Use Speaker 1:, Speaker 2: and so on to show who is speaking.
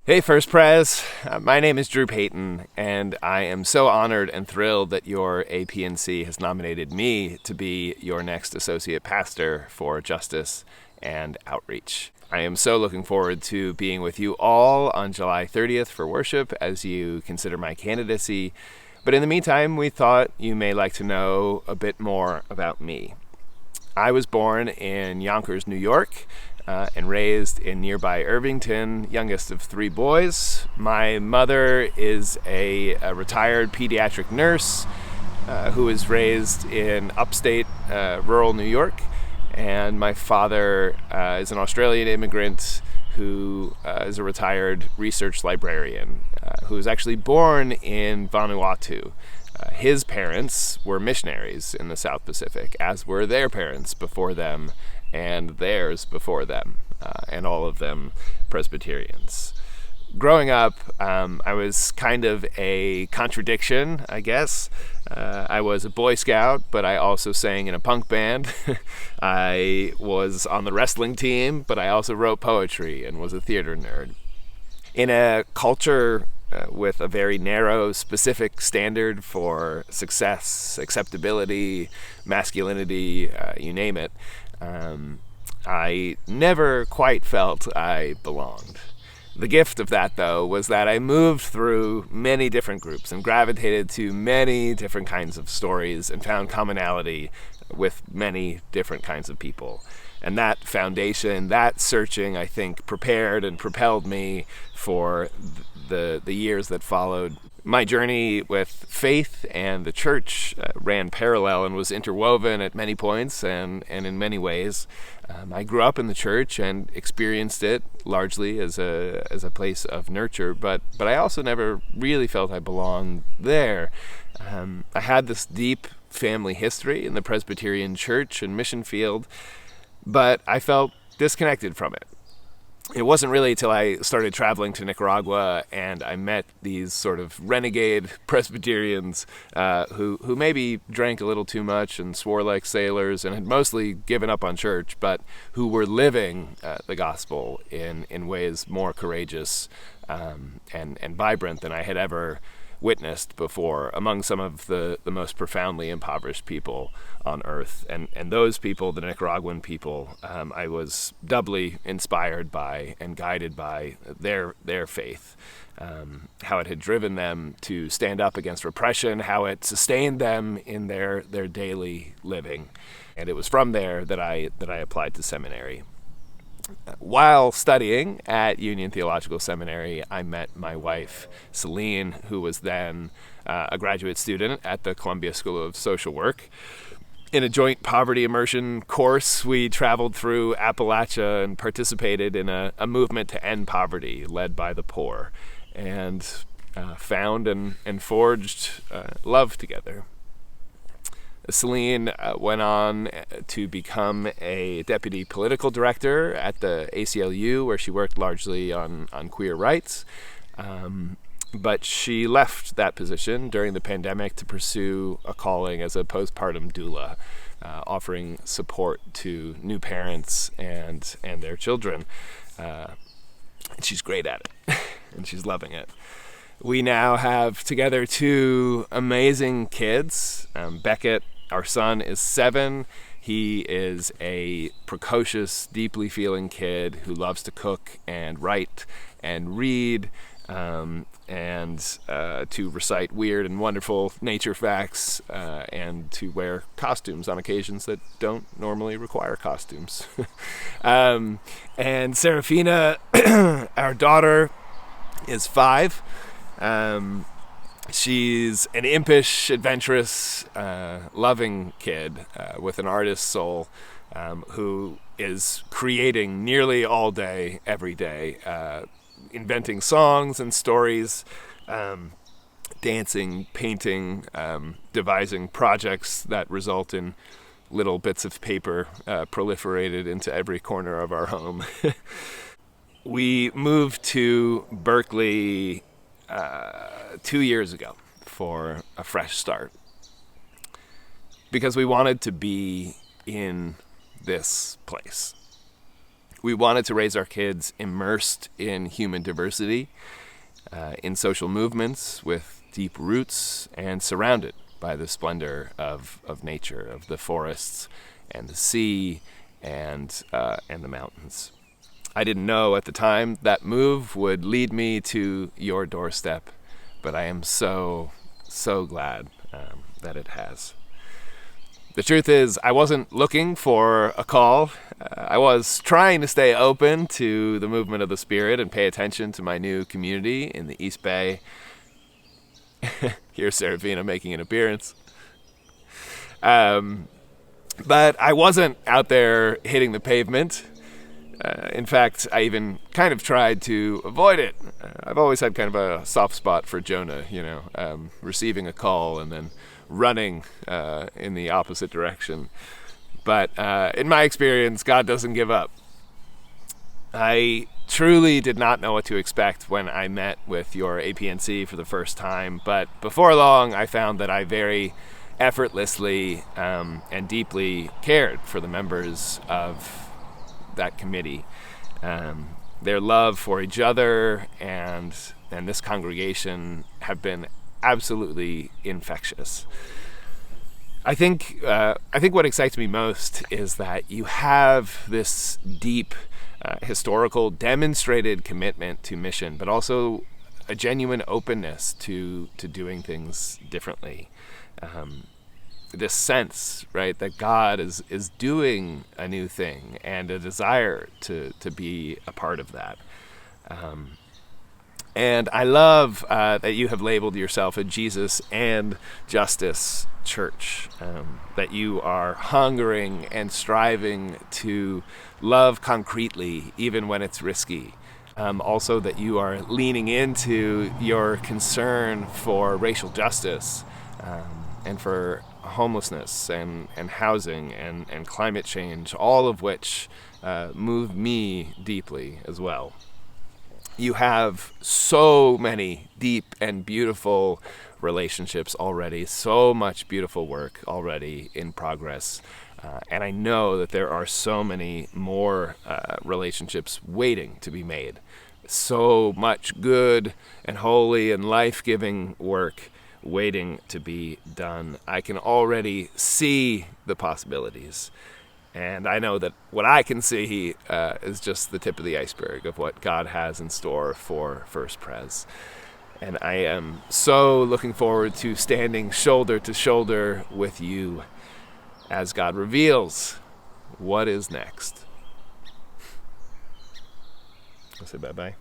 Speaker 1: Hey, First Pres. My name is Drew Payton, and I am so honored and thrilled that your APNC has nominated me to be your next associate pastor for Justice and Outreach. I am so looking forward to being with you all on July 30th for worship as you consider my candidacy. But in the meantime, we thought you may like to know a bit more about me. I was born in Yonkers, New York, and raised in nearby Irvington, youngest of three boys. My mother is a retired pediatric nurse who was raised in upstate rural New York, and my father is an Australian immigrant who is a retired research librarian who was actually born in Vanuatu. His parents were missionaries in the South Pacific, as were their parents before them and theirs before them, and all of them Presbyterians. Growing up, I was kind of a contradiction, I guess. I was a Boy Scout, but I also sang in a punk band. I was on the wrestling team, but I also wrote poetry and was a theater nerd. In a culture with a very narrow, specific standard for success, acceptability, masculinity, you name it, I never quite felt I belonged. The gift of that, though, was that I moved through many different groups and gravitated to many different kinds of stories and found commonality with many different kinds of people. And that foundation, that searching, I think, prepared and propelled me for the years that followed. My journey with faith and the church ran parallel and was interwoven at many points and in many ways. I grew up in the church and experienced it largely as a place of nurture, but I also never really felt I belonged there. I had this deep family history in the Presbyterian church and mission field, but I felt disconnected from it. It wasn't really till I started traveling to Nicaragua and I met these sort of renegade Presbyterians who maybe drank a little too much and swore like sailors and had mostly given up on church, but who were living the gospel in ways more courageous and vibrant than I had ever witnessed before among some of the most profoundly impoverished people on earth. And those people, the Nicaraguan people, I was doubly inspired by and guided by their faith, how it had driven them to stand up against repression, how it sustained them in their daily living. And it was from there that I applied to seminary. While studying at Union Theological Seminary, I met my wife, Celine, who was then a graduate student at the Columbia School of Social Work. In a joint poverty immersion course, we traveled through Appalachia and participated in a movement to end poverty led by the poor, and found and forged love together. Celine went on to become a deputy political director at the ACLU, where she worked largely on queer rights. But she left that position during the pandemic to pursue a calling as a postpartum doula, offering support to new parents and their children. And she's great at it, and she's loving it. We now have together two amazing kids. Beckett, our son, is 7. He is a precocious, deeply feeling kid who loves to cook and write and read, and to recite weird and wonderful nature facts, and to wear costumes on occasions that don't normally require costumes. And Serafina, our daughter, is 5. She's an impish, adventurous, loving kid with an artist's soul, who is creating nearly all day, every day, inventing songs and stories, dancing, painting, devising projects that result in little bits of paper proliferated into every corner of our home. We moved to Berkeley 2 years ago for a fresh start because we wanted to be in this place. We wanted to raise our kids immersed in human diversity, in social movements with deep roots, and surrounded by the splendor of nature, of the forests and the sea and the mountains. I didn't know at the time that move would lead me to your doorstep, but I am so glad that it has. The truth is, I wasn't looking for a call. I was trying to stay open to the movement of the Spirit and pay attention to my new community in the East Bay. Here's Serafina making an appearance. But I wasn't out there hitting the pavement. In fact, I even kind of tried to avoid it. I've always had kind of a soft spot for Jonah, receiving a call and then running in the opposite direction. But in my experience, God doesn't give up. I truly did not know what to expect when I met with your APNC for the first time, but before long I found that I very effortlessly and deeply cared for the members of that committee. Their love for each other and this congregation have been absolutely infectious. I think what excites me most is that you have this deep historical demonstrated commitment to mission, but also a genuine openness to doing things differently. This sense, right, that God is doing a new thing and a desire to be a part of that. And I love that you have labeled yourself a Jesus and Justice church, that you are hungering and striving to love concretely, even when it's risky. Also that you are leaning into your concern for racial justice and for homelessness and housing and climate change, all of which move me deeply as well. You have so many deep and beautiful relationships already, so much beautiful work already in progress. And I know that there are so many more relationships waiting to be made. So much good and holy and life-giving work waiting to be done. I can already see the possibilities. And I know that what I can see is just the tip of the iceberg of what God has in store for First Pres. And I am so looking forward to standing shoulder to shoulder with you as God reveals what is next. I'll say bye-bye.